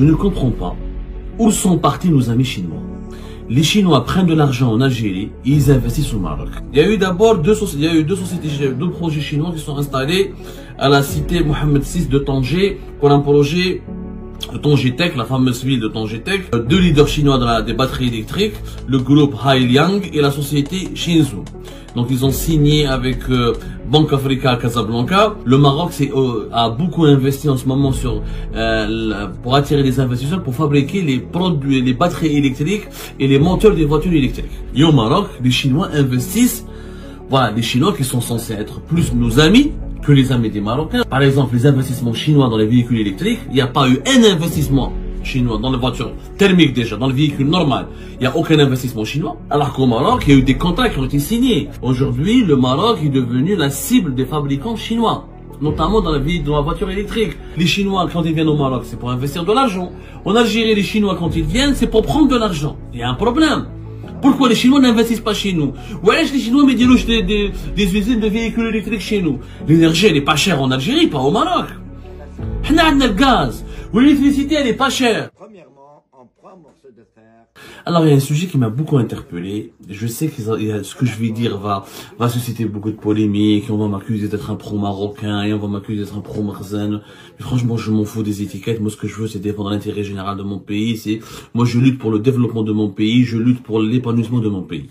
Je ne comprends pas où sont partis nos amis chinois. Les Chinois prennent de l'argent en Algérie et ils investissent au Maroc. Il y a eu d'abord deux projets chinois qui sont installés à la cité Mohamed VI de Tanger pour un projet de Tanger Tech, la fameuse ville de Tanger Tech. Deux leaders chinois des batteries électriques, le groupe Hailiang et la société Shinzhou. Donc ils ont signé avec Banque Africa à Casablanca. Le Maroc a beaucoup investi en ce moment pour attirer les investisseurs pour fabriquer les batteries électriques et les moteurs des voitures électriques. Et au Maroc, les Chinois investissent, voilà, les Chinois qui sont censés être plus nos amis que les amis des Marocains. Par exemple, les investissements chinois dans les véhicules électriques, il n'y a pas eu un investissement chinois dans les voitures thermiques déjà, dans le véhicule normal. Il n'y a aucun investissement chinois. Alors qu'au Maroc, il y a eu des contrats qui ont été signés. Aujourd'hui, le Maroc est devenu la cible des fabricants chinois, notamment dans la voiture électrique. Les Chinois, quand ils viennent au Maroc, c'est pour investir de l'argent. En Algérie, les Chinois, quand ils viennent, c'est pour prendre de l'argent. Il y a un problème. Pourquoi les Chinois n'investissent pas chez nous? Ouais, les Chinois mettent des usines de véhicules électriques chez nous. L'énergie, elle est pas chère en Algérie, pas au Maroc. On a le gaz. L'électricité, elle est pas chère. Premièrement, en 3 morceaux de fer. Alors, il y a un sujet qui m'a beaucoup interpellé. Je sais que ce que je vais dire va susciter beaucoup de polémiques. On va m'accuser d'être un pro-marocain et on va m'accuser d'être un pro-marzen. Mais franchement, je m'en fous des étiquettes. Moi, ce que je veux, c'est défendre l'intérêt général de mon pays. Moi, je lutte pour le développement de mon pays. Je lutte pour l'épanouissement de mon pays.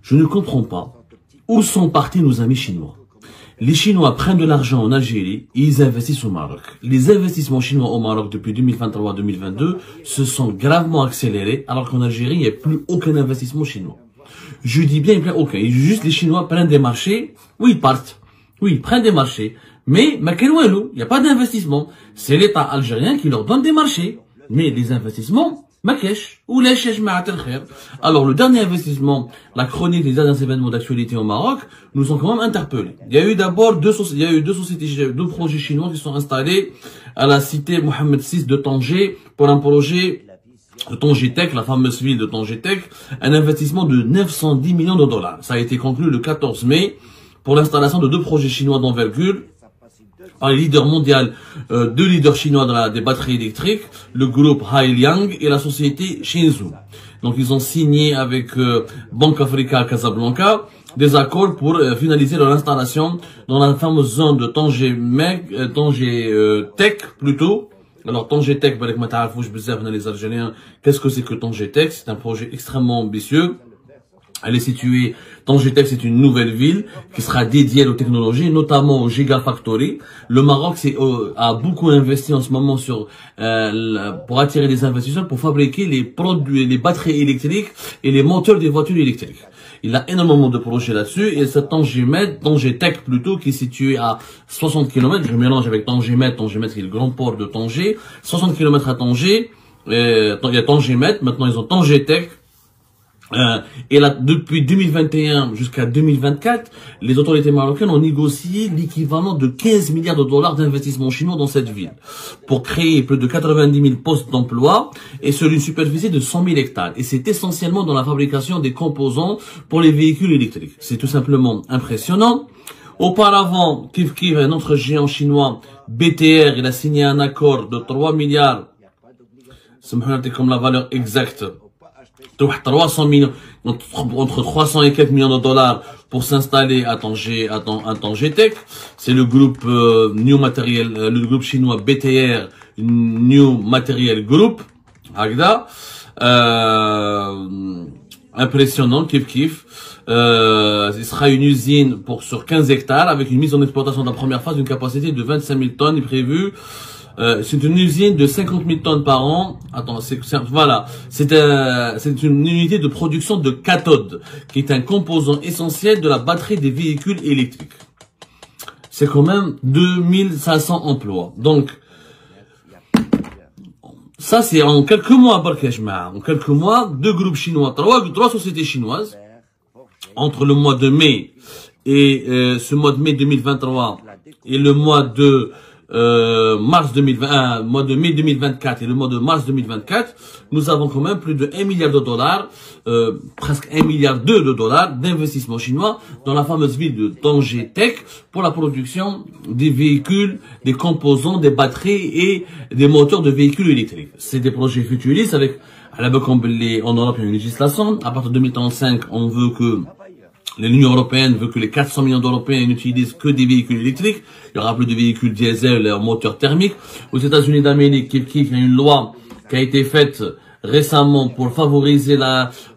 Je ne comprends pas où sont partis nos amis chinois. Les Chinois prennent de l'argent en Algérie et ils investissent au Maroc. Les investissements chinois au Maroc depuis 2023-2022 se sont gravement accélérés alors qu'en Algérie, il n'y a plus aucun investissement chinois. Je dis bien, il n'y a aucun. Juste les Chinois prennent des marchés, oui, ils partent. Oui, ils prennent des marchés. Mais, il n'y a pas d'investissement. C'est l'État algérien qui leur donne des marchés. Mais les investissements, alors, le dernier investissement, la chronique des derniers événements d'actualité au Maroc, nous ont quand même interpellés. Il y a eu d'abord deux projets chinois qui sont installés à la cité Mohamed VI de Tanger pour un projet de Tanger Tech, la fameuse ville de Tanger Tech, un investissement de 910 millions de dollars. Ça a été conclu le 14 mai pour l'installation de 2 projets chinois d'envergure par les leaders mondiaux, 2 leaders chinois des batteries électriques, le groupe Hailiang et la société Shinzhou. Donc ils ont signé avec Banque Africa à Casablanca des accords pour finaliser leur installation dans la fameuse zone de Tanger Tech plutôt. Alors Tanger Tech, les Algériens, qu'est-ce que c'est que Tanger Tech? C'est un projet extrêmement ambitieux. Elle est située, Tanger Tech, c'est une nouvelle ville qui sera dédiée aux technologies, notamment aux Gigafactory. Le Maroc a beaucoup investi en ce moment pour attirer les investisseurs pour fabriquer les batteries électriques et les moteurs des voitures électriques. Il a énormément de projets là-dessus et c'est Tanger Tech plutôt, qui est situé à 60 km. Je mélange avec Tanger Med qui est le grand port de Tanger. 60 km à Tanger. Il y a Tanger Med, maintenant ils ont Tanger Tech. Et là, depuis 2021 jusqu'à 2024, les autorités marocaines ont négocié l'équivalent de 15 milliards de dollars d'investissement chinois dans cette ville pour créer plus de 90 000 postes d'emploi et sur une superficie de 100 000 hectares. Et c'est essentiellement dans la fabrication des composants pour les véhicules électriques. C'est tout simplement impressionnant. Auparavant, un autre géant chinois, BTR, il a signé un accord de 3 milliards. C'est comme la valeur exacte. 300 millions, entre 300 et quelques millions de dollars pour s'installer à Tanger Tech. C'est le groupe le groupe chinois BTR, New Material Group, Agda. Impressionnant, kiff. Ce sera une usine sur 15 hectares avec une mise en exploitation de la première phase d'une capacité de 25 000 tonnes est prévue. C'est une usine de 50 000 tonnes par an. Attends, voilà. C'est une unité de production de cathodes, qui est un composant essentiel de la batterie des véhicules électriques. C'est quand même 2500 emplois. Donc, ça c'est en quelques mois, en quelques mois, 2 groupes chinois, 3 sociétés chinoises, entre le mois de mai et ce mois de mai 2023 et le mois de mars 2020, mois de mai 2024 et le mois de mars 2024, nous avons quand même plus de 1 milliard de dollars, presque 1 milliard de dollars d'investissement chinois dans la fameuse ville de Dongji Tech pour la production des véhicules, des composants, des batteries et des moteurs de véhicules électriques. C'est des projets futuristes avec, en Europe, il y a une législation. À partir de 2035, on veut que l'Union européenne veut que les 400 millions d'Européens n'utilisent que des véhicules électriques. Il y aura plus de véhicules diesel et moteurs thermiques. Aux États-Unis d'Amérique, il y a une loi qui a été faite récemment pour favoriser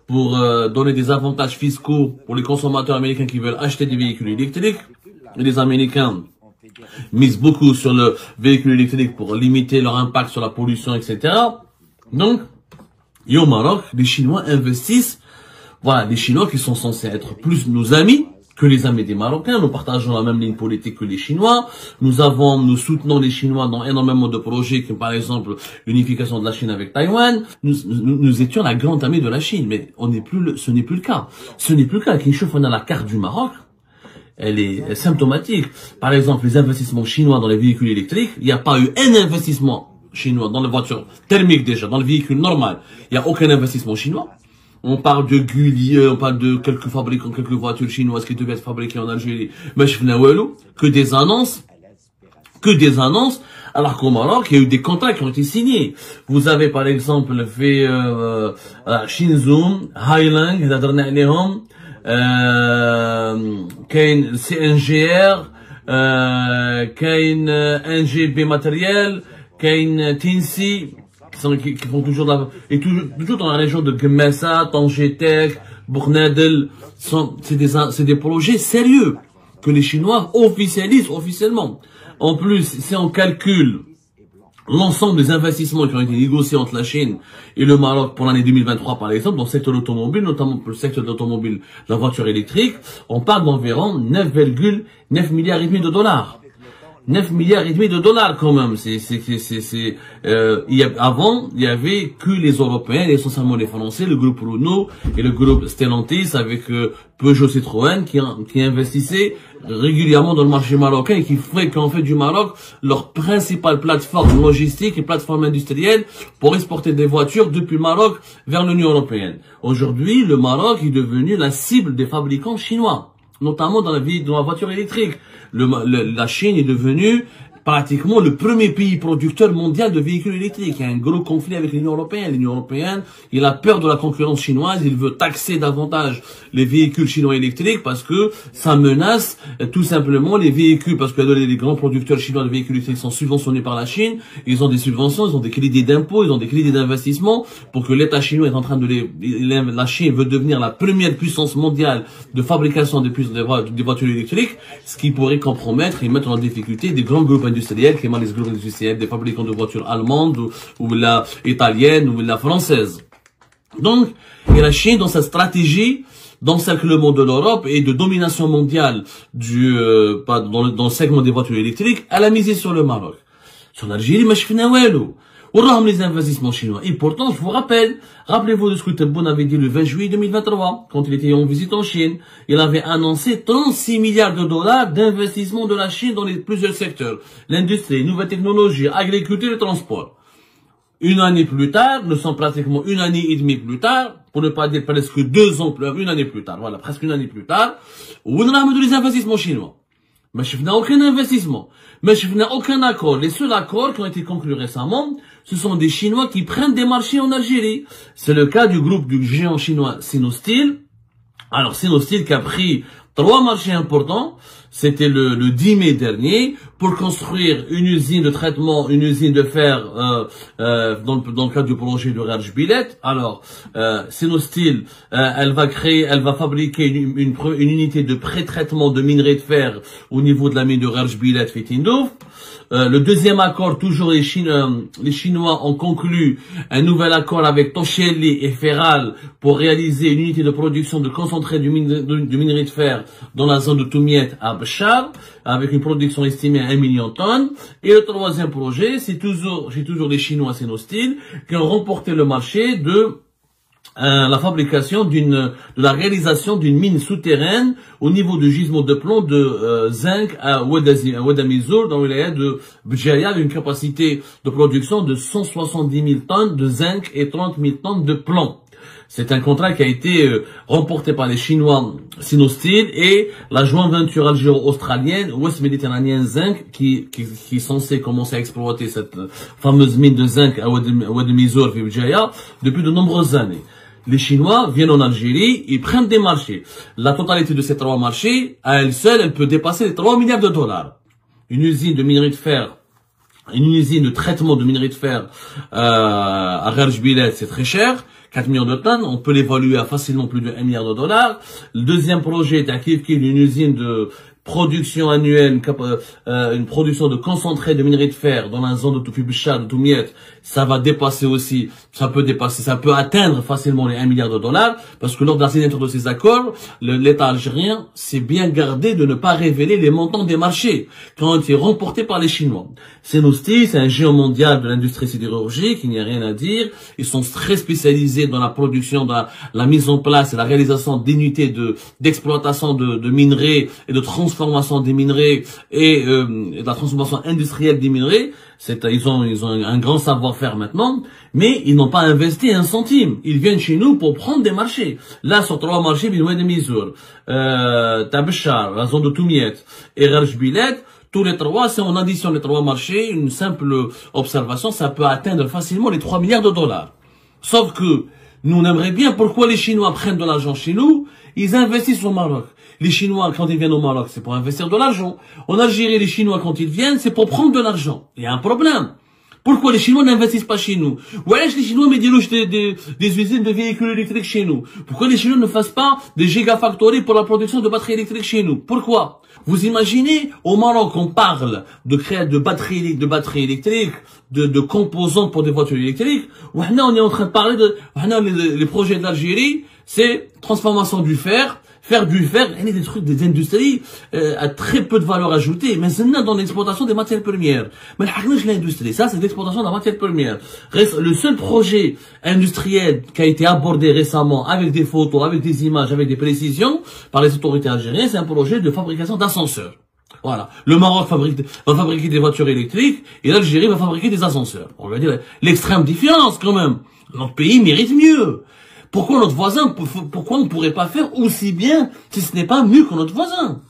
pour donner des avantages fiscaux pour les consommateurs américains qui veulent acheter des véhicules électriques. Et les Américains misent beaucoup sur le véhicule électrique pour limiter leur impact sur la pollution, etc. Donc, et au Maroc, les Chinois investissent. Voilà, les Chinois qui sont censés être plus nos amis que les amis des Marocains. Nous partageons la même ligne politique que les Chinois. Nous soutenons les Chinois dans énormément de projets, comme par exemple l'unification de la Chine avec Taïwan. Nous étions la grande amie de la Chine, mais ce n'est plus le cas. Ce n'est plus le cas. Quand on a la carte du Maroc, elle est symptomatique. Par exemple, les investissements chinois dans les véhicules électriques, il n'y a pas eu un investissement chinois dans les voitures thermiques déjà, dans le véhicule normal. Il n'y a aucun investissement chinois. On parle de Gulier, on parle de quelques fabricants, quelques voitures chinoises qui devaient être fabriquées en Algérie. Mais je que des annonces. Alors qu'au Maroc, il y a eu des contrats qui ont été signés. Vous avez par exemple fait Shinzoom, Highlang, Kain CNGR, Kain NGB matériel, Kain Tinsi, qui font toujours toujours dans la région de Gemessa, Tangetek, Bournadel. C'est des projets sérieux que les Chinois officialisent officiellement. En plus, si on calcule l'ensemble des investissements qui ont été négociés entre la Chine et le Maroc pour l'année 2023, par exemple, dans le secteur automobile, notamment pour le secteur de l'automobile, la voiture électrique, on parle d'environ 9,9 milliards et demi de dollars. 9 milliards et demi de dollars quand même. Avant, il y avait que les Européens, essentiellement les Français, le groupe Renault et le groupe Stellantis avec Peugeot Citroën qui investissaient régulièrement dans le marché marocain et qui fait qu'en fait du Maroc leur principale plateforme logistique et plateforme industrielle pour exporter des voitures depuis le Maroc vers l'Union européenne. Aujourd'hui, le Maroc est devenu la cible des fabricants chinois, notamment dans la voiture électrique. La Chine est devenue pratiquement le premier pays producteur mondial de véhicules électriques. Il y a un gros conflit avec l'Union européenne. L'Union européenne, il a peur de la concurrence chinoise. Il veut taxer davantage les véhicules chinois électriques parce que ça menace tout simplement les véhicules, parce que les grands producteurs chinois de véhicules électriques sont subventionnés par la Chine. Ils ont des subventions, ils ont des crédits d'impôt, ils ont des crédits d'investissement pour que l'État chinois est en train la Chine veut devenir la première puissance mondiale de fabrication des voitures électriques, ce qui pourrait compromettre et mettre en difficulté des grands groupes industriels, qui sont les groupes industriels des fabricants de voitures allemandes ou la italienne ou la française. Donc, et la Chine, dans sa stratégie d'encerclement de l'Europe et de domination mondiale dans le segment des voitures électriques, elle a misé sur le Maroc. Sur l'Algérie, mais je fais les investissements chinois. Et pourtant, je vous rappelez-vous de ce que Tebboune avait dit le 20 juillet 2023, quand il était en visite en Chine. Il avait annoncé 36 milliards de dollars d'investissement de la Chine dans plusieurs secteurs. L'industrie, nouvelles technologies, agriculture et transport. Une année plus tard, nous sommes pratiquement une année et demie plus tard, pour ne pas dire presque 2 ans plus tard, une année plus tard, voilà, presque une année plus tard, où on a mis les investissements chinois. Mais je n'ai aucun investissement. Mais je n'ai aucun accord. Les seuls accords qui ont été conclus récemment, ce sont des Chinois qui prennent des marchés en Algérie. C'est le cas du groupe du géant chinois Sinosteel. Alors Sinosteel qui a pris 3 marchés importants. C'était le 10 mai dernier pour construire une usine de traitement, une usine de fer dans le cadre du projet de Rajbilet. Alors Sinosteel, elle va fabriquer une unité de pré-traitement de minerai de fer au niveau de la mine de Rajbilet Fetindov. Le deuxième accord, toujours les Chinois ont conclu un nouvel accord avec Tosheli et Ferral pour réaliser une unité de production de concentré du minerai de fer dans la zone de Toumiet à Bachar, avec une production estimée à 1 million de tonnes. Et le troisième projet, c'est toujours les Chinois Sinosteel qui ont remporté le marché la fabrication de la réalisation d'une mine souterraine au niveau du gisement de plomb de zinc à Ouadamizour dans le wilaya de Bjaya, avec une capacité de production de 170 000 tonnes de zinc et 30 000 tonnes de plomb. C'est un contrat qui a été remporté par les Chinois Sinosteel et la joint venture algéro-australienne Ouest Méditerranéenne Zinc qui est censée commencer à exploiter cette fameuse mine de zinc à Ouadamizour et Bjaya depuis de nombreuses années. Les Chinois viennent en Algérie, ils prennent des marchés. La totalité de ces 3 marchés, à elle seule, elle peut dépasser les 3 milliards de dollars. Une usine de minerai de fer, une usine de traitement de minerai de fer à Rerjbilet, c'est très cher. 4 millions de tonnes, on peut l'évaluer à facilement plus de 1 milliard de dollars. Le deuxième projet est à Kivkil, une usine de production annuelle, une production de concentré de minerai de fer dans la zone de Toufi-Bichar, de Toumiet. Ça va dépasser aussi, ça peut atteindre facilement les 1 milliard de dollars, parce que lors de la signature de ces accords, l'État algérien s'est bien gardé de ne pas révéler les montants des marchés qui ont été remportés par les Chinois. Sinosteel, c'est un géant mondial de l'industrie sidérurgique, il n'y a rien à dire. Ils sont très spécialisés dans la production, dans la mise en place et la réalisation d'unités d'exploitation de minerais et de transformation des minerais et de la transformation industrielle des minerais. Ils ont un grand savoir-faire maintenant, mais ils n'ont pas investi un centime. Ils viennent chez nous pour prendre des marchés. Là, sur 3 marchés, Ouadamizour, Tabchar, la zone de Toumiet et Rerjbilet, tous les 3, si on additionne les 3 marchés, une simple observation, ça peut atteindre facilement les 3 milliards de dollars. Sauf que nous, on aimerait bien pourquoi les Chinois prennent de l'argent chez nous, ils investissent au Maroc. Les Chinois, quand ils viennent au Maroc, c'est pour investir de l'argent. En Algérie, les Chinois, quand ils viennent, c'est pour prendre de l'argent. Il y a un problème. Pourquoi les Chinois n'investissent pas chez nous? Ouais, les Chinois mettent des usines de véhicules électriques chez nous. Pourquoi les Chinois ne fassent pas des gigafactories pour la production de batteries électriques chez nous? Pourquoi? Vous imaginez, au Maroc, on parle de créer de batteries électriques, de composants pour des voitures électriques. On est en train de parler les projets de l'Algérie, c'est transformation du fer, faire du fer, il y a des trucs, des industries à très peu de valeur ajoutée, mais c'est dans l'exploitation des matières premières. Mais l'industrie, ça c'est l'exploitation de la matière première. Le seul projet industriel qui a été abordé récemment avec des photos, avec des images, avec des précisions par les autorités algériennes, c'est un projet de fabrication d'ascenseurs. Voilà. Le Maroc va fabriquer des voitures électriques et l'Algérie va fabriquer des ascenseurs. On va dire l'extrême différence quand même. Notre pays mérite mieux. Pourquoi notre voisin, pourquoi on ne pourrait pas faire aussi bien si ce n'est pas mieux que notre voisin?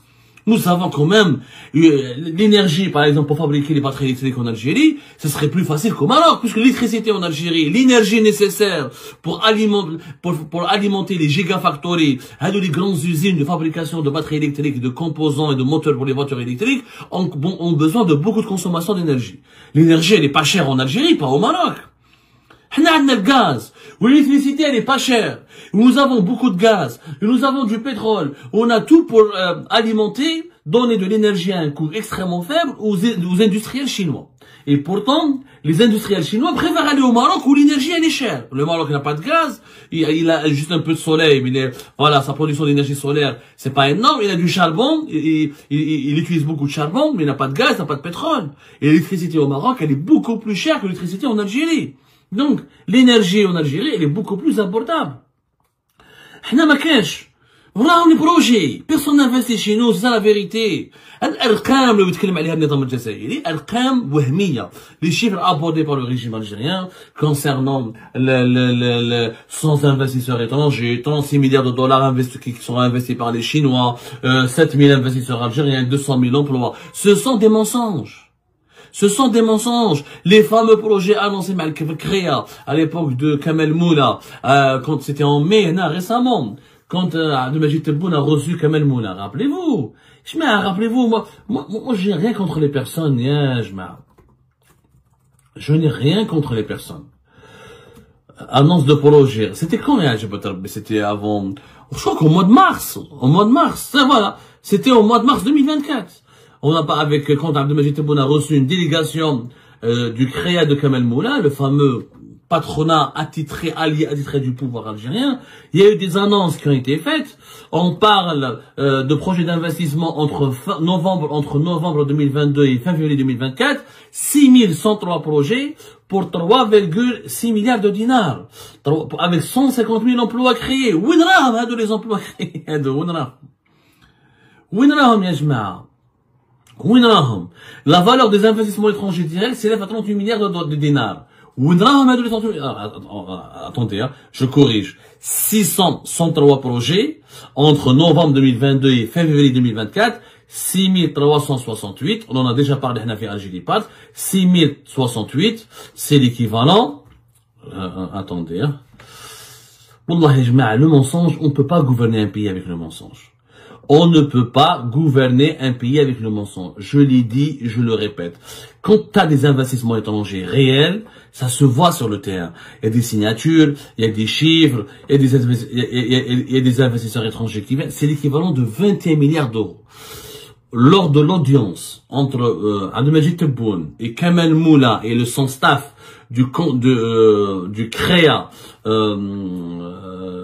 Nous avons quand même l'énergie, par exemple, pour fabriquer les batteries électriques en Algérie, ce serait plus facile qu'au Maroc, puisque l'électricité en Algérie, l'énergie nécessaire pour alimenter les gigafactories, les grandes usines de fabrication de batteries électriques, de composants et de moteurs pour les voitures électriques, ont besoin de beaucoup de consommation d'énergie. L'énergie, elle est pas chère en Algérie, pas au Maroc. On a le gaz, où l'électricité elle est pas chère, nous avons beaucoup de gaz, nous avons du pétrole, on a tout pour alimenter, donner de l'énergie à un coût extrêmement faible aux industriels chinois. Et pourtant, les industriels chinois préfèrent aller au Maroc où l'énergie elle est chère. Le Maroc n'a pas de gaz, il a juste un peu de soleil, mais voilà, sa production d'énergie solaire, c'est pas énorme, il a du charbon, il utilise beaucoup de charbon, mais il n'a pas de gaz, il n'a pas de pétrole. Et l'électricité au Maroc, elle est beaucoup plus chère que l'électricité en Algérie. Donc, l'énergie en Algérie, elle est beaucoup plus abordable. حنا ما كاش وراهم لي بروجي personne n'investit chez nous, c'est ça la vérité. الارقام اللي بيتكلم عليها النظام الجزائري ارقام وهميه. Les chiffres abordés par le régime algérien concernant sans investisseurs étrangers, 36 milliards de dollars qui sont investis par les Chinois, 7 000 investisseurs algériens, 200 000 emplois, ce sont des mensonges. Ce sont des mensonges. Les fameux projets annoncés par Créa à l'époque de Kamel Moula, quand c'était en mai, récemment, quand Abdelmajid Tebboune a reçu Kamel Moula. Rappelez-vous. Rappelez-vous, moi, je n'ai rien contre les personnes. Je n'ai rien contre les personnes. Annonce de projet. C'était quand, c'était avant, je crois qu'au mois de mars. Voilà. C'était au mois de mars 2024. On n'a pas, quand Abdelmajid Tebboune a reçu une délégation du Créa de Kamel Moula, le fameux patronat attitré, allié attitré du pouvoir algérien. Il y a eu des annonces qui ont été faites. On parle de projets d'investissement entre novembre 2022 et fin février 2024. 6103 projets pour 3,6 milliards de dinars. Avec 150 000 emplois créés. Où sont les emplois créés? Où sont la valeur des investissements étrangers directs s'élève à 38 milliards de dinars. Attendez, hein, je corrige. 603 projets entre novembre 2022 et fin février 2024. 6368, on en a déjà parlé à Algéripat. 6068, c'est l'équivalent. Attendez, hein. Wallah, le mensonge, on ne peut pas gouverner un pays avec le mensonge. On ne peut pas gouverner un pays avec le mensonge. Je l'ai dit, je le répète. Quand tu as des investissements étrangers réels, ça se voit sur le terrain. Il y a des signatures, il y a des chiffres, il y a des investisseurs étrangers qui viennent. C'est l'équivalent de 21 milliards d'euros. Lors de l'audience entre Abdelmajid Tebboune et Kamel Moula et son staff du CREA,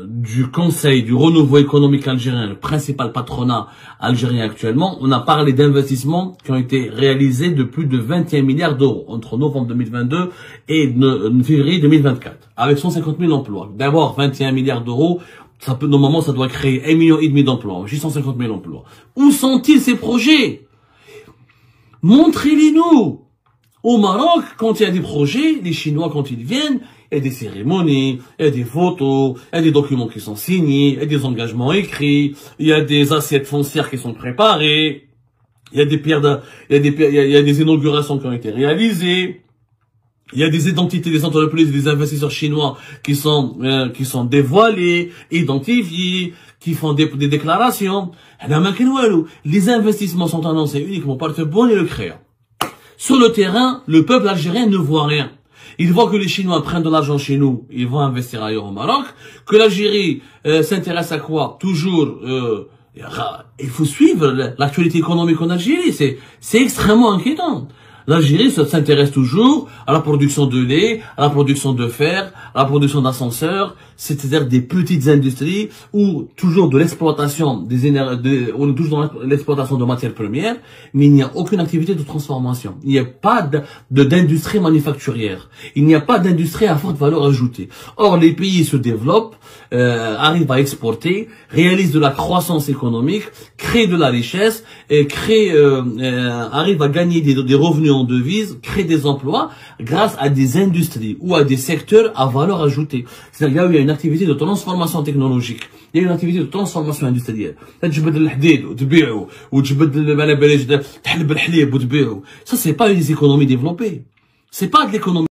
du Conseil du renouveau économique algérien, le principal patronat algérien actuellement, on a parlé d'investissements qui ont été réalisés de plus de 21 milliards d'euros entre novembre 2022 et février 2024, avec 150 000 emplois. D'abord, 21 milliards d'euros, ça peut, normalement, ça doit créer 1,5 million d'emplois, 650 000 emplois. Où sont-ils ces projets? Montrez-les-nous. Au Maroc, quand il y a des projets, les Chinois, quand ils viennent, il y a des cérémonies, il y a des photos, il y a des documents qui sont signés, il y a des engagements écrits, il y a des assiettes foncières qui sont préparées, il y a des inaugurations qui ont été réalisées, il y a des identités des entreprises et des investisseurs chinois qui sont dévoilés, identifiés, qui font des déclarations. Les investissements sont annoncés uniquement par Tebboune et le CREA. Sur le terrain, le peuple algérien ne voit rien. Il voit que les Chinois prennent de l'argent chez nous, ils vont investir ailleurs au Maroc, que l'Algérie s'intéresse à quoi? Toujours, il faut suivre l'actualité économique en Algérie, c'est extrêmement inquiétant. L'Algérie s'intéresse toujours à la production de lait, à la production de fer, à la production d'ascenseurs, c'est-à-dire des petites industries où toujours de l'exploitation on est toujours dans l'exploitation de matières premières, mais il n'y a aucune activité de transformation. Il n'y a pas d'industrie manufacturière. Il n'y a pas d'industrie à forte valeur ajoutée. Or, les pays se développent, arrivent à exporter, réalisent de la croissance économique, créent de la richesse, et arrivent à gagner des revenus en devises, créent des emplois grâce à des industries ou à des secteurs à valeur ajoutée. C'est-à-dire qu'il y a une activité de transformation technologique, il y a une activité de transformation industrielle. Ça, c'est pas des économies développées. C'est pas de l'économie.